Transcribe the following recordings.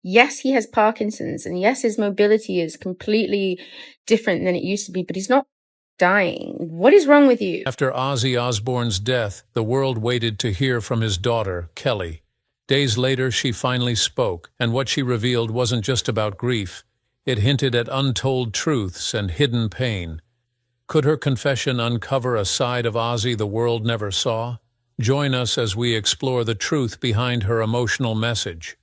Yes, he has Parkinson's, and yes, his mobility is completely different than it used to be, but he's not dying. What is wrong with you? After Ozzy Osbourne's death, the world waited to hear from his daughter, Kelly. Days later, she finally spoke, and what she revealed wasn't just about grief. It hinted at untold truths and hidden pain. Could her confession uncover a side of Ozzy the world never saw? Join us as we explore the truth behind her emotional message.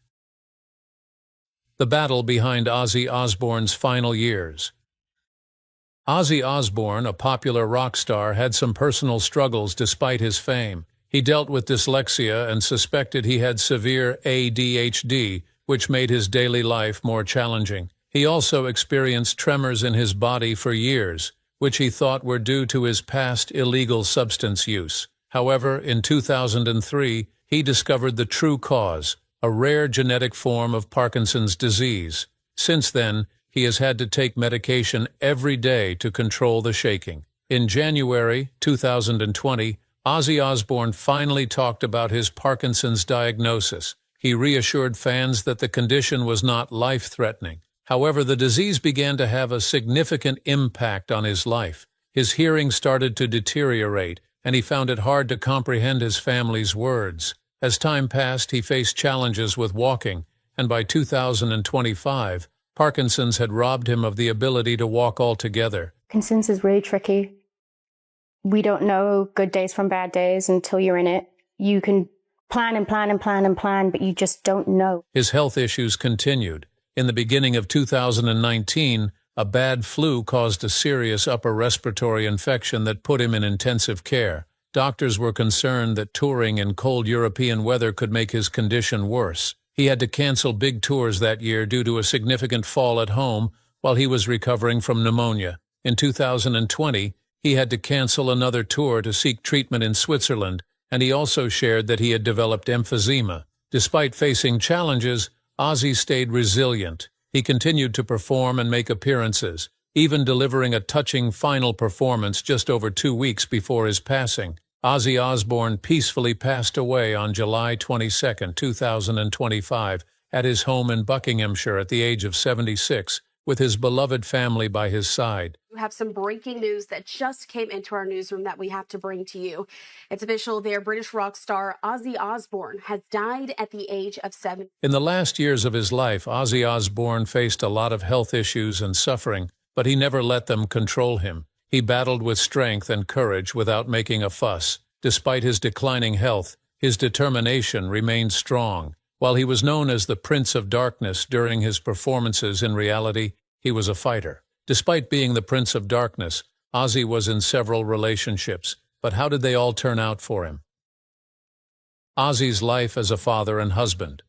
The battle behind Ozzy Osbourne's final years. Ozzy Osbourne, a popular rock star, had some personal struggles despite his fame. He dealt with dyslexia and suspected he had severe ADHD, which made his daily life more challenging. He also experienced tremors in his body for years, which he thought were due to his past illegal substance use. However, in 2003, he discovered the true cause, a rare genetic form of Parkinson's disease. Since then, he has had to take medication every day to control the shaking. In January 2020, Ozzy Osbourne finally talked about his Parkinson's diagnosis. He reassured fans that the condition was not life-threatening. However, the disease began to have a significant impact on his life. His hearing started to deteriorate, and he found it hard to comprehend his family's words. As time passed, he faced challenges with walking, and by 2025, Parkinson's had robbed him of the ability to walk altogether. Parkinson's is really tricky. We don't know good days from bad days until you're in it. You can plan and plan and plan and plan, but you just don't know. His health issues continued. In the beginning of 2019, a bad flu caused a serious upper respiratory infection that put him in intensive care. Doctors were concerned that touring in cold European weather could make his condition worse. He had to cancel big tours that year due to a significant fall at home while he was recovering from pneumonia. In 2020, he had to cancel another tour to seek treatment in Switzerland, and he also shared that he had developed emphysema. Despite facing challenges, Ozzy stayed resilient. He continued to perform and make appearances, even delivering a touching final performance just over 2 weeks before his passing. Ozzy Osbourne peacefully passed away on July 22, 2025, at his home in Buckinghamshire at the age of 76, with his beloved family by his side. We have some breaking news that just came into our newsroom that we have to bring to you. It's official there. British rock star Ozzy Osbourne has died at the age of 70. In the last years of his life, Ozzy Osbourne faced a lot of health issues and suffering, but he never let them control him. He battled with strength and courage without making a fuss. Despite his declining health, his determination remained strong. While he was known as the Prince of Darkness during his performances, in reality, he was a fighter. Despite being the Prince of Darkness, Ozzy was in several relationships, but how did they all turn out for him? Ozzy's life as a father and husband.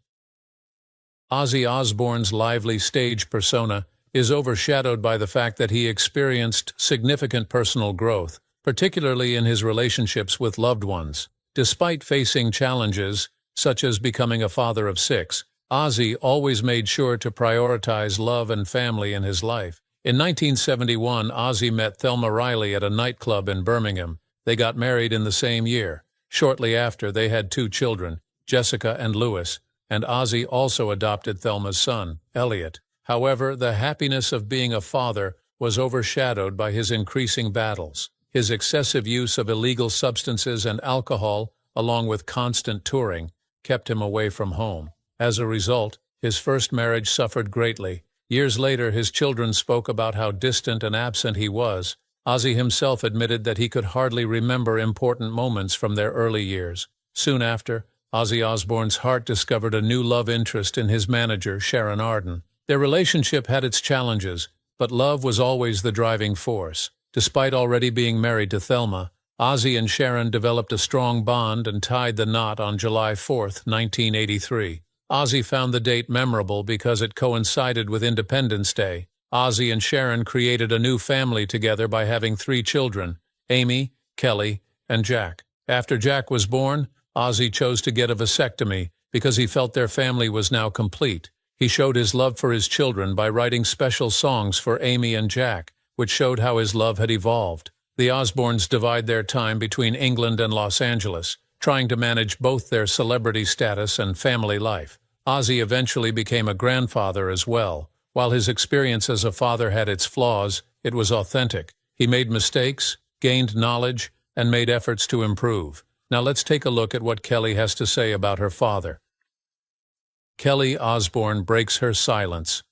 Ozzy Osbourne's lively stage persona is overshadowed by the fact that he experienced significant personal growth, particularly in his relationships with loved ones. Despite facing challenges, such as becoming a father of 6, Ozzy always made sure to prioritize love and family in his life. In 1971, Ozzy met Thelma Riley at a nightclub in Birmingham. They got married in the same year. Shortly after, they had 2 children, Jessica and Lewis, and Ozzy also adopted Thelma's son, Elliot. However, the happiness of being a father was overshadowed by his increasing battles. His excessive use of illegal substances and alcohol, along with constant touring, kept him away from home. As a result, his first marriage suffered greatly. Years later, his children spoke about how distant and absent he was. Ozzy himself admitted that he could hardly remember important moments from their early years. Soon after, Ozzy Osbourne's heart discovered a new love interest in his manager, Sharon Arden. Their relationship had its challenges, but love was always the driving force. Despite already being married to Thelma, Ozzy and Sharon developed a strong bond and tied the knot on July 4, 1983. Ozzy found the date memorable because it coincided with Independence Day. Ozzy and Sharon created a new family together by having 3 children, Amy, Kelly, and Jack. After Jack was born, Ozzy chose to get a vasectomy because he felt their family was now complete. He showed his love for his children by writing special songs for Amy and Jack, which showed how his love had evolved. The Osbournes divide their time between England and Los Angeles, trying to manage both their celebrity status and family life. Ozzy eventually became a grandfather as well. While his experience as a father had its flaws, it was authentic. He made mistakes, gained knowledge, and made efforts to improve. Now let's take a look at what Kelly has to say about her father. Kelly Osbourne breaks her silence.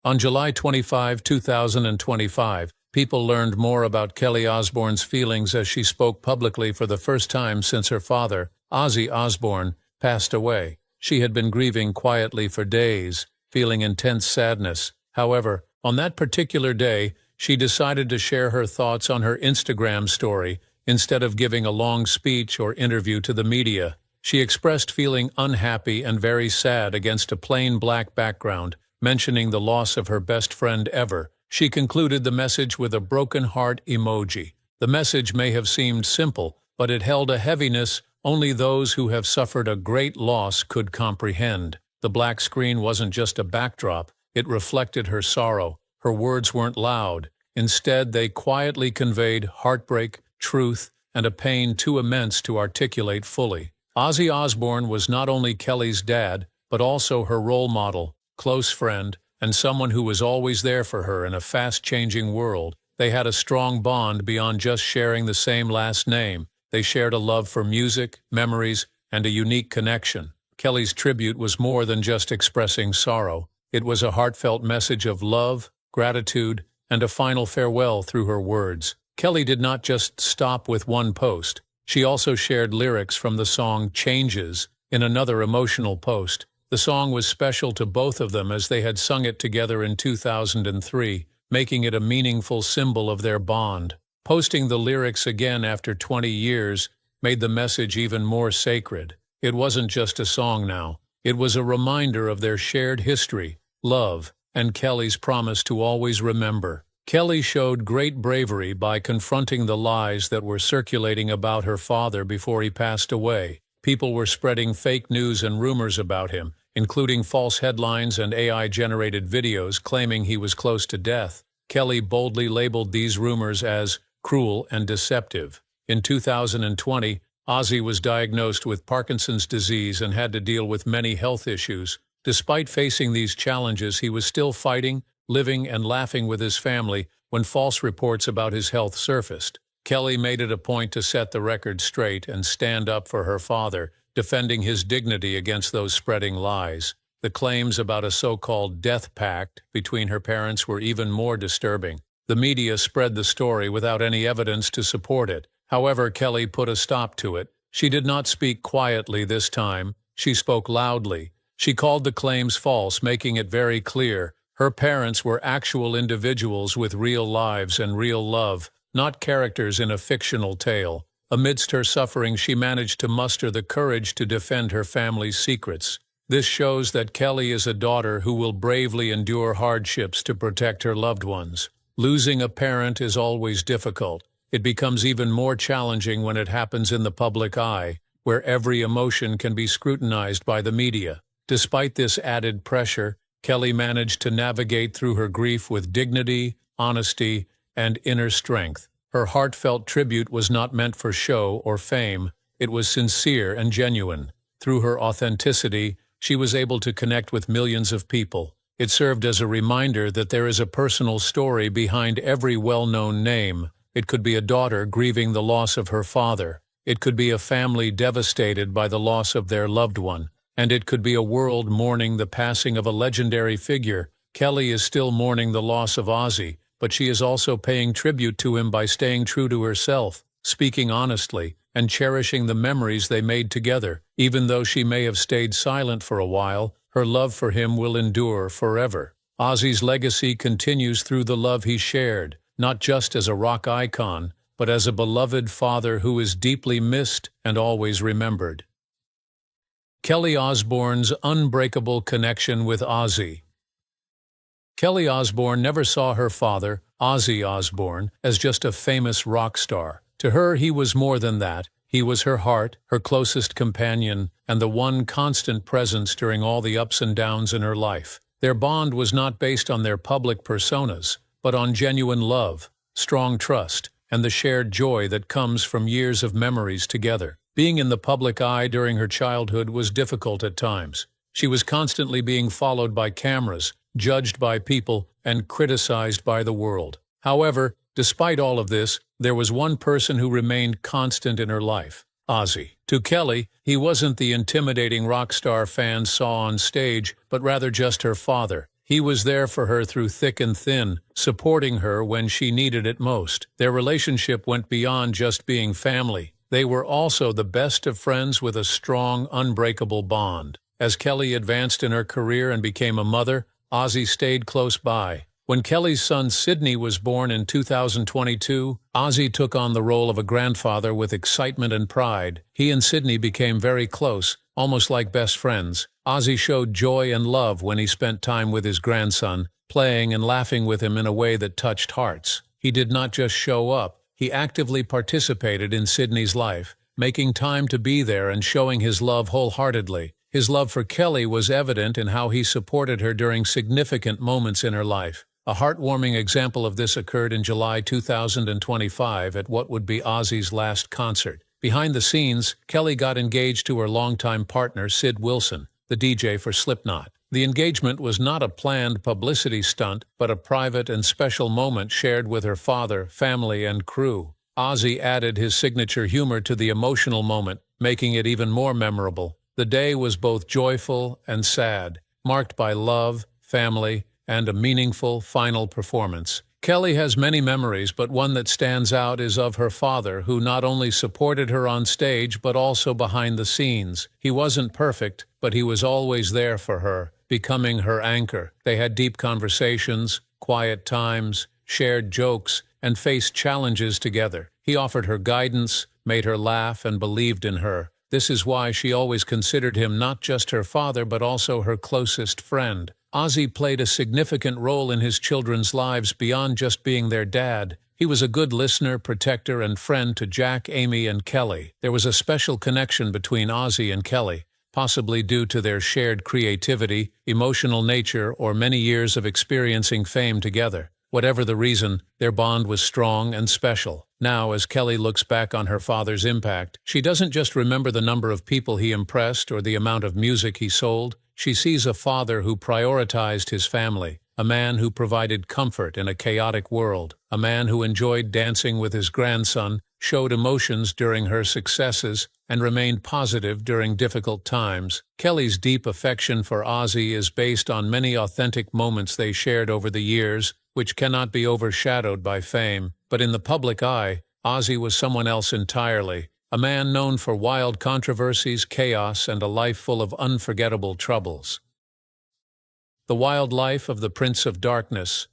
On July 25, 2025, people learned more about Kelly Osbourne's feelings as she spoke publicly for the first time since her father, Ozzy Osbourne, passed away. She had been grieving quietly for days, feeling intense sadness. However, on that particular day, she decided to share her thoughts on her Instagram story instead of giving a long speech or interview to the media. She expressed feeling unhappy and very sad against a plain black background, mentioning the loss of her best friend ever. She concluded the message with a broken heart emoji. The message may have seemed simple, but it held a heaviness only those who have suffered a great loss could comprehend. The black screen wasn't just a backdrop, it reflected her sorrow. Her words weren't loud. Instead, they quietly conveyed heartbreak, truth, and a pain too immense to articulate fully. Ozzy Osbourne was not only Kelly's dad, but also her role model, close friend, and someone who was always there for her in a fast-changing world. They had a strong bond beyond just sharing the same last name. They shared a love for music, memories, and a unique connection. Kelly's tribute was more than just expressing sorrow. It was a heartfelt message of love, gratitude, and a final farewell through her words. Kelly did not just stop with one post. She also shared lyrics from the song Changes in another emotional post. The song was special to both of them as they had sung it together in 2003, making it a meaningful symbol of their bond. Posting the lyrics again after 20 years made the message even more sacred. It wasn't just a song now. It was a reminder of their shared history, love, and Kelly's promise to always remember. Kelly showed great bravery by confronting the lies that were circulating about her father before he passed away. People were spreading fake news and rumors about him, including false headlines and AI-generated videos claiming he was close to death. Kelly boldly labeled these rumors as cruel and deceptive. In 2020, Ozzy was diagnosed with Parkinson's disease and had to deal with many health issues. Despite facing these challenges, he was still fighting, living, and laughing with his family when false reports about his health surfaced. Kelly made it a point to set the record straight and stand up for her father, defending his dignity against those spreading lies. The claims about a so-called death pact between her parents were even more disturbing. The media spread the story without any evidence to support it. However, Kelly put a stop to it. She did not speak quietly this time. She spoke loudly. She called the claims false, making it very clear her parents were actual individuals with real lives and real love, not characters in a fictional tale. Amidst her suffering, she managed to muster the courage to defend her family's secrets. This shows that Kelly is a daughter who will bravely endure hardships to protect her loved ones. Losing a parent is always difficult. It becomes even more challenging when it happens in the public eye, where every emotion can be scrutinized by the media. Despite this added pressure, Kelly managed to navigate through her grief with dignity, honesty, and inner strength. Her heartfelt tribute was not meant for show or fame. It was sincere and genuine. Through her authenticity, she was able to connect with millions of people. It served as a reminder that there is a personal story behind every well-known name. It could be a daughter grieving the loss of her father. It could be a family devastated by the loss of their loved one. And it could be a world mourning the passing of a legendary figure. Kelly is still mourning the loss of Ozzy, but she is also paying tribute to him by staying true to herself, speaking honestly, and cherishing the memories they made together. Even though she may have stayed silent for a while, her love for him will endure forever. Ozzy's legacy continues through the love he shared, not just as a rock icon, but as a beloved father who is deeply missed and always remembered. Kelly Osbourne's unbreakable connection with Ozzy. Kelly Osbourne never saw her father, Ozzy Osbourne, as just a famous rock star. To her, he was more than that. He was her heart, her closest companion, and the one constant presence during all the ups and downs in her life. Their bond was not based on their public personas, but on genuine love, strong trust, and the shared joy that comes from years of memories together. Being in the public eye during her childhood was difficult at times. She was constantly being followed by cameras, judged by people, and criticized by the world. However, despite all of this, there was one person who remained constant in her life: Ozzy. To Kelly, he wasn't the intimidating rock star fans saw on stage, but rather just her father. He was there for her through thick and thin, supporting her when she needed it most. Their relationship went beyond just being family. They were also the best of friends with a strong, unbreakable bond. As Kelly advanced in her career and became a mother, Ozzy stayed close by. When Kelly's son Sydney was born in 2022, Ozzy took on the role of a grandfather with excitement and pride. He and Sydney became very close, almost like best friends. Ozzy showed joy and love when he spent time with his grandson, playing and laughing with him in a way that touched hearts. He did not just show up, he actively participated in Sydney's life, making time to be there and showing his love wholeheartedly. His love for Kelly was evident in how he supported her during significant moments in her life. A heartwarming example of this occurred in July 2025 at what would be Ozzy's last concert. Behind the scenes, Kelly got engaged to her longtime partner, Sid Wilson, the DJ for Slipknot. The engagement was not a planned publicity stunt, but a private and special moment shared with her father, family, and crew. Ozzy added his signature humor to the emotional moment, making it even more memorable. The day was both joyful and sad, marked by love, family, and a meaningful final performance. Kelly has many memories, but one that stands out is of her father, who not only supported her on stage but also behind the scenes. He wasn't perfect, but he was always there for her, becoming her anchor. They had deep conversations, quiet times, shared jokes, and faced challenges together. He offered her guidance, made her laugh, and believed in her. This is why she always considered him not just her father but also her closest friend. Ozzy played a significant role in his children's lives beyond just being their dad. He was a good listener, protector, and friend to Jack, Amy, and Kelly. There was a special connection between Ozzy and Kelly, possibly due to their shared creativity, emotional nature, or many years of experiencing fame together. Whatever the reason, their bond was strong and special. Now, as Kelly looks back on her father's impact, she doesn't just remember the number of people he impressed or the amount of music he sold. She sees a father who prioritized his family, a man who provided comfort in a chaotic world, a man who enjoyed dancing with his grandson, showed emotions during her successes, and remained positive during difficult times. Kelly's deep affection for Ozzy is based on many authentic moments they shared over the years, which cannot be overshadowed by fame. But in the public eye, Ozzy was someone else entirely, a man known for wild controversies, chaos, and a life full of unforgettable troubles. The wild life of the Prince of Darkness.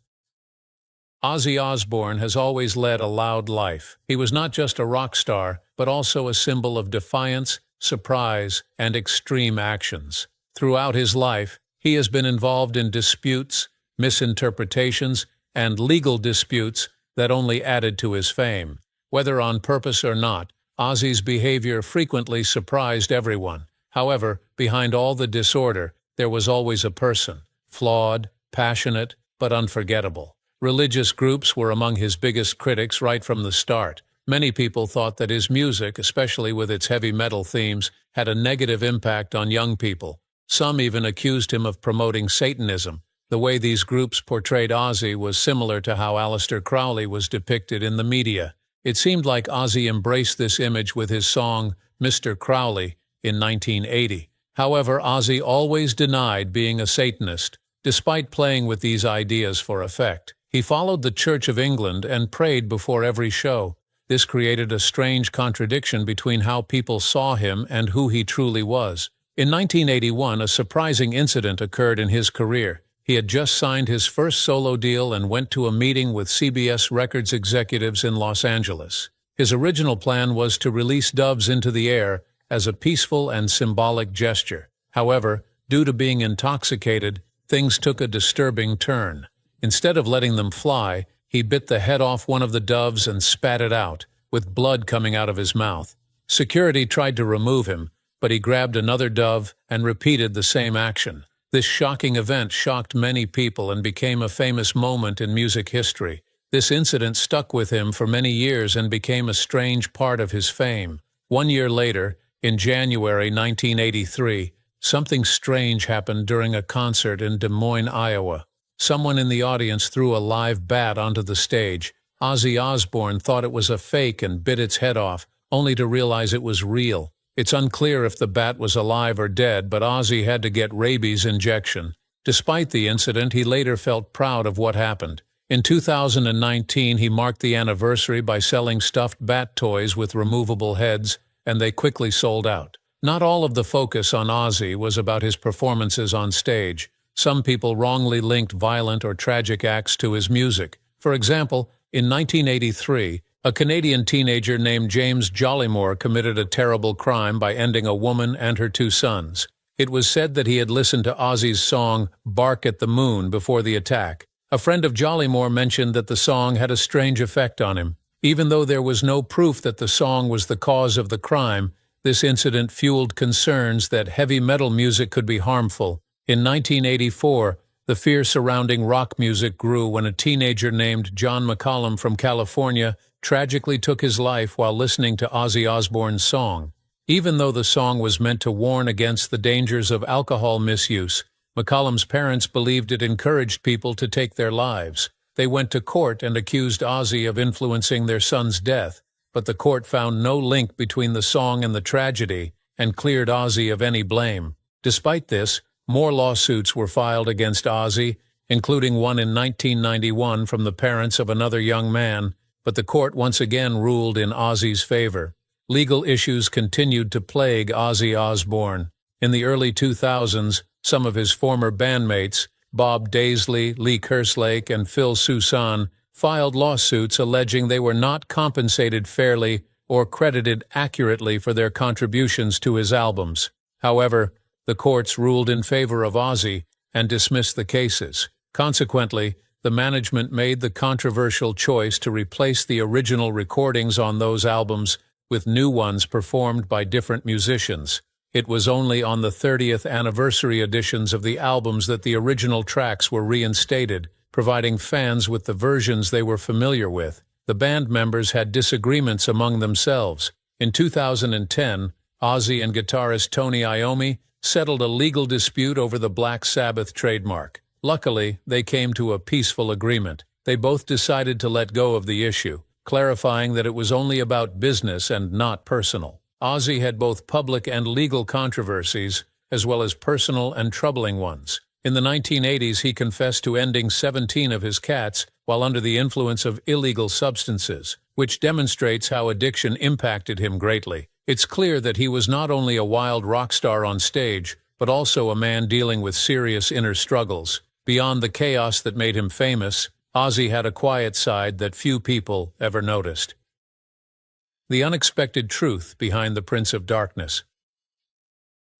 Ozzy Osbourne has always led a loud life. He was not just a rock star, but also a symbol of defiance, surprise, and extreme actions. Throughout his life, he has been involved in disputes, misinterpretations, and legal disputes that only added to his fame. Whether on purpose or not, Ozzy's behavior frequently surprised everyone. However, behind all the disorder, there was always a person, flawed, passionate, but unforgettable. Religious groups were among his biggest critics right from the start. Many people thought that his music, especially with its heavy metal themes, had a negative impact on young people. Some even accused him of promoting Satanism. The way these groups portrayed Ozzy was similar to how Aleister Crowley was depicted in the media. It seemed like Ozzy embraced this image with his song, Mr. Crowley, in 1980. However, Ozzy always denied being a Satanist, despite playing with these ideas for effect. He followed the Church of England and prayed before every show. This created a strange contradiction between how people saw him and who he truly was. In 1981, a surprising incident occurred in his career. He had just signed his first solo deal and went to a meeting with CBS Records executives in Los Angeles. His original plan was to release doves into the air as a peaceful and symbolic gesture. However, due to being intoxicated, things took a disturbing turn. Instead of letting them fly, he bit the head off one of the doves and spat it out, with blood coming out of his mouth. Security tried to remove him, but he grabbed another dove and repeated the same action. This shocking event shocked many people and became a famous moment in music history. This incident stuck with him for many years and became a strange part of his fame. 1 year later, in January 1983, something strange happened during a concert in Des Moines, Iowa. Someone in the audience threw a live bat onto the stage. Ozzy Osbourne thought it was a fake and bit its head off, only to realize it was real. It's unclear if the bat was alive or dead, but Ozzy had to get rabies injection. Despite the incident, he later felt proud of what happened. In 2019, he marked the anniversary by selling stuffed bat toys with removable heads, and they quickly sold out. Not all of the focus on Ozzy was about his performances on stage. Some people wrongly linked violent or tragic acts to his music. For example, in 1983, a Canadian teenager named James Jollymore committed a terrible crime by ending a woman and her 2 sons. It was said that he had listened to Ozzy's song "Bark at the Moon" before the attack. A friend of Jollymore mentioned that the song had a strange effect on him. Even though there was no proof that the song was the cause of the crime, this incident fueled concerns that heavy metal music could be harmful. In 1984, the fear surrounding rock music grew when a teenager named John McCollum from California tragically took his life while listening to Ozzy Osbourne's song. Even though the song was meant to warn against the dangers of alcohol misuse, McCollum's parents believed it encouraged people to take their lives. They went to court and accused Ozzy of influencing their son's death, but the court found no link between the song and the tragedy and cleared Ozzy of any blame. Despite this, more lawsuits were filed against Ozzy, including one in 1991 from the parents of another young man, but the court once again ruled in Ozzy's favor. Legal issues continued to plague Ozzy Osbourne. In the early 2000s, some of his former bandmates, Bob Daisley, Lee Kerslake, and Phil Soussan, filed lawsuits alleging they were not compensated fairly or credited accurately for their contributions to his albums. However, the courts ruled in favor of Ozzy and dismissed the cases. Consequently, the management made the controversial choice to replace the original recordings on those albums with new ones performed by different musicians. It was only on the 30th anniversary editions of the albums that the original tracks were reinstated, providing fans with the versions they were familiar with. The band members had disagreements among themselves. In 2010, Ozzy and guitarist Tony Iommi settled a legal dispute over the Black Sabbath trademark. Luckily, they came to a peaceful agreement. They both decided to let go of the issue, clarifying that it was only about business and not personal. Ozzy had both public and legal controversies, as well as personal and troubling ones. In the 1980s, he confessed to ending 17 of his cats while under the influence of illegal substances, which demonstrates how addiction impacted him greatly. It's clear that he was not only a wild rock star on stage, but also a man dealing with serious inner struggles. Beyond the chaos that made him famous, Ozzy had a quiet side that few people ever noticed. The unexpected truth behind the Prince of Darkness.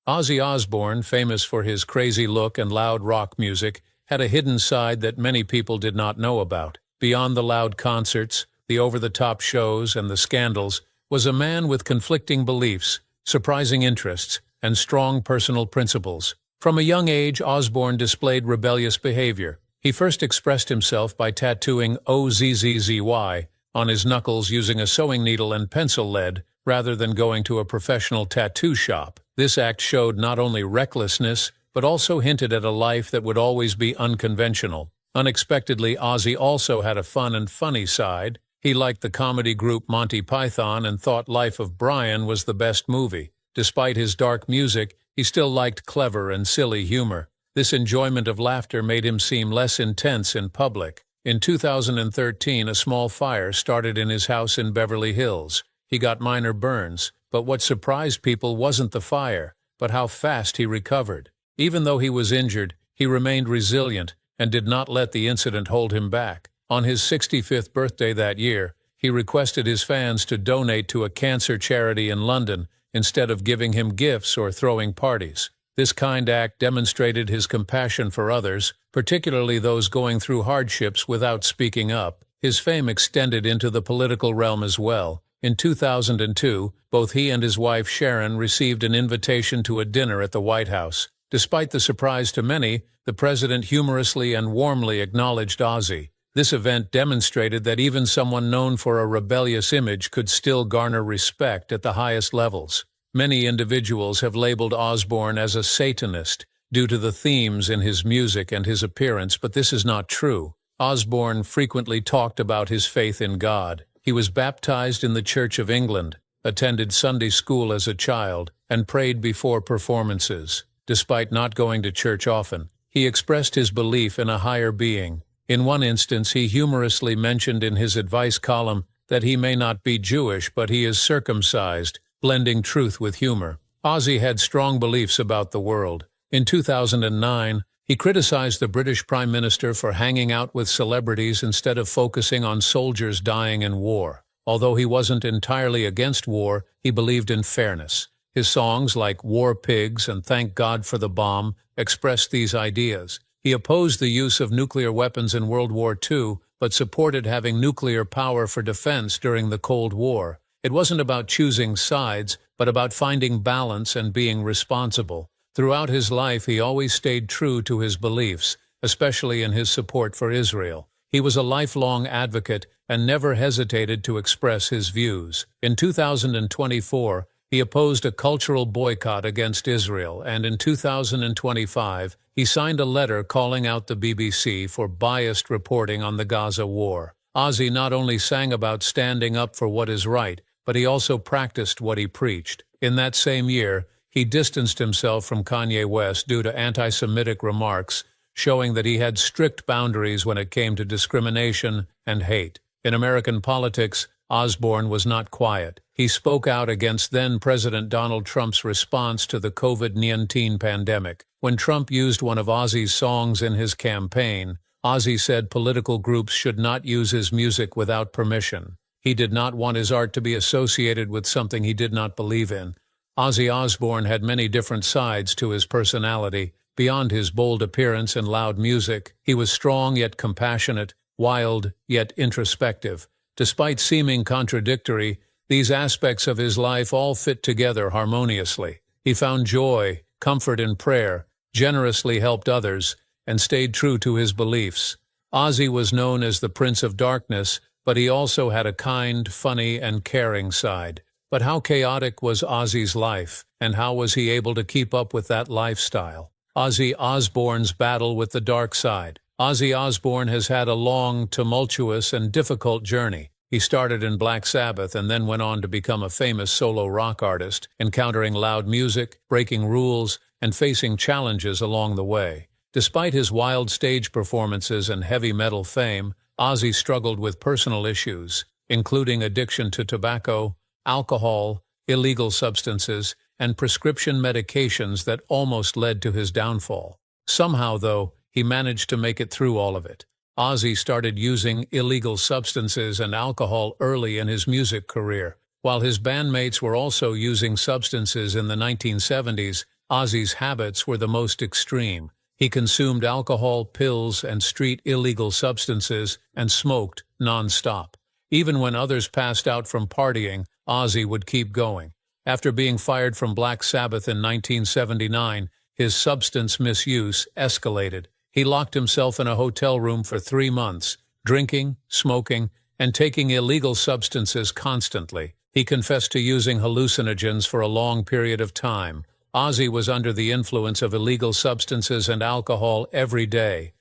Ozzy Osbourne, famous for his crazy look and loud rock music, had a hidden side that many people did not know about. Beyond the loud concerts, the over-the-top shows, and the scandals, was a man with conflicting beliefs, surprising interests, and strong personal principles. From a young age, Osbourne displayed rebellious behavior. He first expressed himself by tattooing OZZZY on his knuckles using a sewing needle and pencil lead, rather than going to a professional tattoo shop. This act showed not only recklessness, but also hinted at a life that would always be unconventional. Unexpectedly, Ozzy also had a fun and funny side. He liked the comedy group Monty Python and thought Life of Brian was the best movie. Despite his dark music, he still liked clever and silly humor. This enjoyment of laughter made him seem less intense in public. In 2013, a small fire started in his house in Beverly Hills. He got minor burns, but what surprised people wasn't the fire, but how fast he recovered. Even though he was injured, he remained resilient and did not let the incident hold him back. On his 65th birthday that year, he requested his fans to donate to a cancer charity in London instead of giving him gifts or throwing parties. This kind act demonstrated his compassion for others, particularly those going through hardships without speaking up. His fame extended into the political realm as well. In 2002, both he and his wife Sharon received an invitation to a dinner at the White House. Despite the surprise to many, the president humorously and warmly acknowledged Ozzy. This event demonstrated that even someone known for a rebellious image could still garner respect at the highest levels. Many individuals have labeled Osborne as a Satanist due to the themes in his music and his appearance, but this is not true. Osborne frequently talked about his faith in God. He was baptized in the Church of England, attended Sunday school as a child, and prayed before performances. Despite not going to church often, he expressed his belief in a higher being. In one instance, he humorously mentioned in his advice column that he may not be Jewish, but he is circumcised, blending truth with humor. Ozzy had strong beliefs about the world. In 2009, he criticized the British Prime Minister for hanging out with celebrities instead of focusing on soldiers dying in war. Although he wasn't entirely against war, he believed in fairness. His songs like War Pigs and Thank God for the Bomb expressed these ideas. He opposed the use of nuclear weapons in World War II, but supported having nuclear power for defense during the Cold War. It wasn't about choosing sides, but about finding balance and being responsible. Throughout his life, he always stayed true to his beliefs, especially in his support for Israel. He was a lifelong advocate and never hesitated to express his views. In 2024, he opposed a cultural boycott against Israel, and in 2025, he signed a letter calling out the BBC for biased reporting on the Gaza war. Ozzy not only sang about standing up for what is right, but he also practiced what he preached. In that same year, he distanced himself from Kanye West due to anti-Semitic remarks, showing that he had strict boundaries when it came to discrimination and hate. In American politics, Osborne was not quiet. He spoke out against then-President Donald Trump's response to the COVID-19 pandemic. When Trump used one of Ozzy's songs in his campaign, Ozzy said political groups should not use his music without permission. He did not want his art to be associated with something he did not believe in. Ozzy Osbourne had many different sides to his personality. Beyond his bold appearance and loud music, he was strong yet compassionate, wild yet introspective. Despite seeming contradictory, these aspects of his life all fit together harmoniously. He found joy, comfort in prayer, generously helped others, and stayed true to his beliefs. Ozzy was known as the Prince of Darkness, but he also had a kind, funny, and caring side. But how chaotic was Ozzy's life, and how was he able to keep up with that lifestyle? Ozzy Osbourne's battle with the dark side. Ozzy Osbourne has had a long, tumultuous, and difficult journey. He started in Black Sabbath and then went on to become a famous solo rock artist, encountering loud music, breaking rules, and facing challenges along the way. Despite his wild stage performances and heavy metal fame, Ozzy struggled with personal issues, including addiction to tobacco, alcohol, illegal substances, and prescription medications that almost led to his downfall. Somehow, though, he managed to make it through all of it. Ozzy started using illegal substances and alcohol early in his music career. While his bandmates were also using substances in the 1970s, Ozzy's habits were the most extreme. He consumed alcohol, pills, and street illegal substances, and smoked non-stop. Even when others passed out from partying, Ozzy would keep going. After being fired from Black Sabbath in 1979, his substance misuse escalated. He locked himself in a hotel room for 3 months, drinking, smoking, and taking illegal substances constantly. He confessed to using hallucinogens for a long period of time. Ozzy was under the influence of illegal substances and alcohol every day.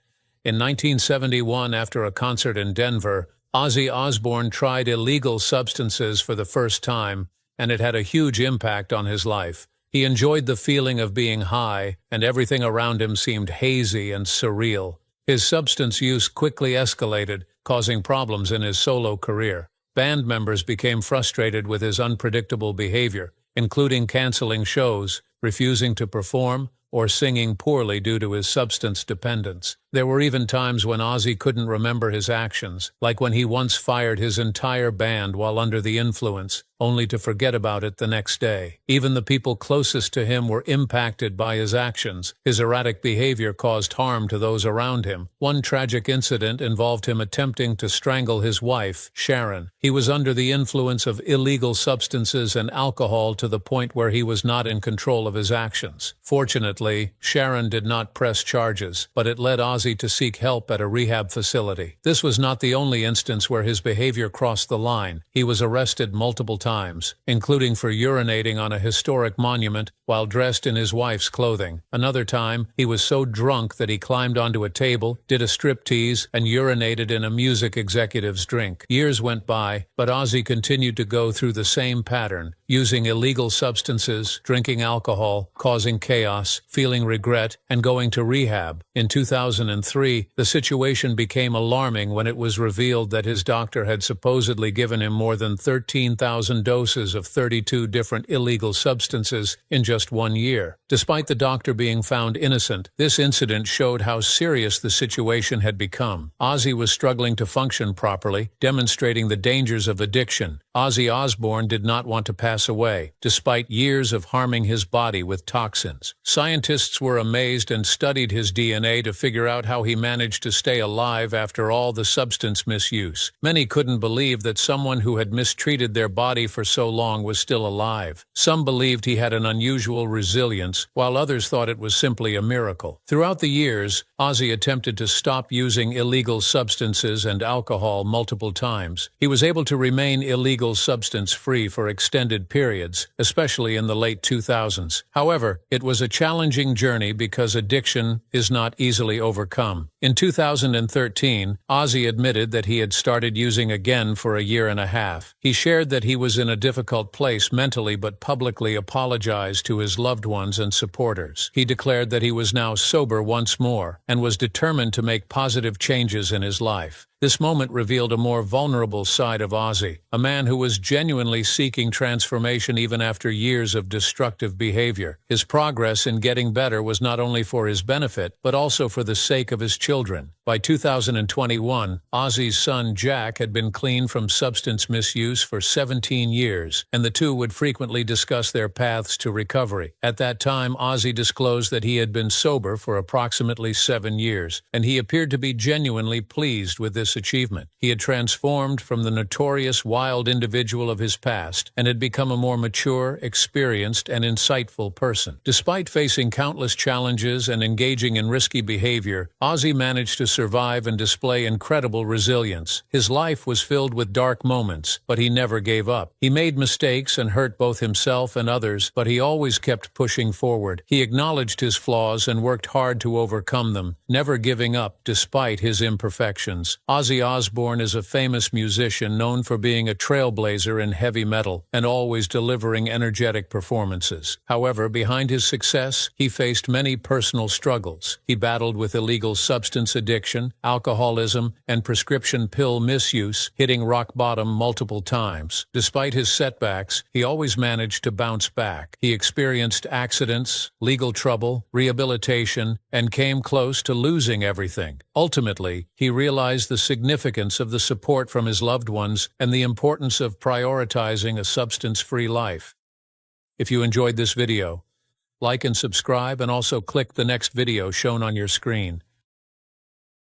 In 1971, after a concert in Denver, Ozzy Osbourne tried illegal substances for the first time, and it had a huge impact on his life. He enjoyed the feeling of being high, and everything around him seemed hazy and surreal. His substance use quickly escalated, causing problems in his solo career. Band members became frustrated with his unpredictable behavior, including canceling shows, refusing to perform, or singing poorly due to his substance dependence. There were even times when Ozzy couldn't remember his actions, like when he once fired his entire band while under the influence, only to forget about it the next day. Even the people closest to him were impacted by his actions. His erratic behavior caused harm to those around him. One tragic incident involved him attempting to strangle his wife, Sharon. He was under the influence of illegal substances and alcohol to the point where he was not in control of his actions. Fortunately, Sharon did not press charges, but it led Ozzy to seek help at a rehab facility. This was not the only instance where his behavior crossed the line. He was arrested multiple times times, including for urinating on a historic monument while dressed in his wife's clothing. Another time, he was so drunk that he climbed onto a table, did a striptease, and urinated in a music executive's drink. Years went by, but Ozzy continued to go through the same pattern, using illegal substances, drinking alcohol, causing chaos, feeling regret, and going to rehab. In 2003, the situation became alarming when it was revealed that his doctor had supposedly given him more than 13,000 doses of 32 different illegal substances in just 1 year. Despite the doctor being found innocent, this incident showed how serious the situation had become. Ozzy was struggling to function properly, demonstrating the dangers of addiction. Ozzy Osbourne did not want to pass away, despite years of harming his body with toxins. Scientists were amazed and studied his DNA to figure out how he managed to stay alive after all the substance misuse. Many couldn't believe that someone who had mistreated their body for so long was still alive. Some believed he had an unusual resilience, while others thought it was simply a miracle. Throughout the years, Ozzy attempted to stop using illegal substances and alcohol multiple times. He was able to remain illegal substance-free for extended periods, especially in the late 2000s. However, it was a challenging journey because addiction is not easily overcome. In 2013, Ozzy admitted that he had started using again for a year and a half. He shared that he was in a difficult place mentally but publicly apologized to his loved ones and supporters. He declared that he was now sober once more and was determined to make positive changes in his life. This moment revealed a more vulnerable side of Ozzy, a man who was genuinely seeking transformation even after years of destructive behavior. His progress in getting better was not only for his benefit, but also for the sake of his children. By 2021, Ozzy's son Jack had been clean from substance misuse for 17 years, and the two would frequently discuss their paths to recovery. At that time, Ozzy disclosed that he had been sober for approximately 7 years, and he appeared to be genuinely pleased with this achievement. He had transformed from the notorious wild individual of his past and had become a more mature, experienced, and insightful person. Despite facing countless challenges and engaging in risky behavior, Ozzy managed to survive and display incredible resilience. His life was filled with dark moments, but he never gave up. He made mistakes and hurt both himself and others, but he always kept pushing forward. He acknowledged his flaws and worked hard to overcome them, never giving up despite his imperfections. Ozzy Osbourne is a famous musician known for being a trailblazer in heavy metal and always delivering energetic performances. However, behind his success, he faced many personal struggles. He battled with illegal substance addiction, alcoholism, and prescription pill misuse, hitting rock bottom multiple times. Despite his setbacks, he always managed to bounce back. He experienced accidents, legal trouble, rehabilitation, and came close to losing everything. Ultimately, he realized the significance of the support from his loved ones and the importance of prioritizing a substance-free life. If you enjoyed this video, like and subscribe, and also click the next video shown on your screen.